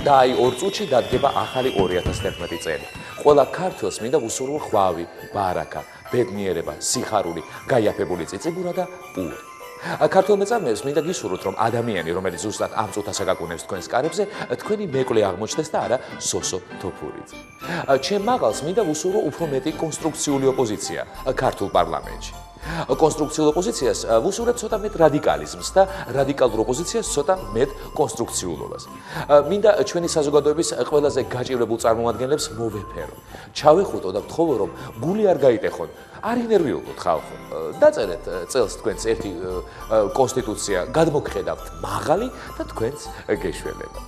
და აი 2 წუთში დადგება ახალი 2011 წელი. ყველა ქართველს მინდა უსურვო ხვავი, ბარაკა, ბედნიერება, სიხარული, გაიაფებული წიწიბურა და პური. ქართულ მეწარმეებს მინდა გისურვოთ, რომ ადამიანი, რომელიც ზუსტად ამ წუთას აკაკუნებს თქვენს კარებზე, თქვენი მეკლე აღმოჩნდეს და არა სოსო თოფურიძე. ჩემ მაღალს მინდა უსურვო უფრო მეტი კონსტრუქციული ოპოზიცია ქართულ პარლამენტში. კონსტრუქციულ ოპოზიციას ვუსურებ ცოტა მეტ რადიკალიზმს და რადიკალურ ოპოზიციას ცოტა მეტ კონსტრუქციულობას. მინდა ჩვენი საზოგადოების ყველაზე გაჭირებულ წარმომადგენლებს მოვეფერო. ჩავეხუტო და ვთხოვო, რომ გული არ გაიტეხონ. არ ინერვიულოთ ხალხო. დაწერეთ წელს თქვენს ერთი კონსტიტუცია, გადმოგხედავთ მაღალი და თქვენს გეშველება.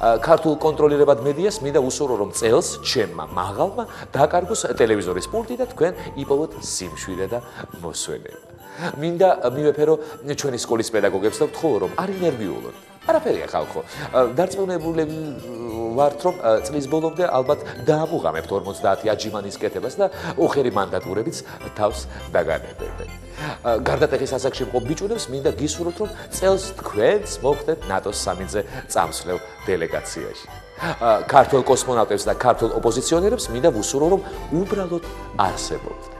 ქართულ კონტროლირებად მედიას მინდა უსურვო, რომ წელს ჩემმა მაღალმა დაკარგოს ტელევიზორის პულტი და თქვენ იპოვოთ სიმშვიდე და მოსვენება. მინდა მივეფერო ჩვენი სკოლის პედაგოგებს და ვთხოვო, რომ არ ინერვიულოთ. არაფერია ხალხო. დარწმუნებული ვართ, რომ წლის ბოლომდე ალბათ დაამუღამებთ 50 აჯიმანის კეთებას და უხერი მანდატურებიც თავს დაგანებებენ. გარდატეხის ასაკში მყოფ ბიჭუნებს მინდა გისურვოთ, რომ წელს თქვენც მოხდეთ ნატოს სამინძე წამსვლელ დელეგაციაში. ქართულ კოსმონავტებს და ქართულ ოპოზიციონერებს მინდა ვუსურვო, რომ უბრალოდ არსებობთ.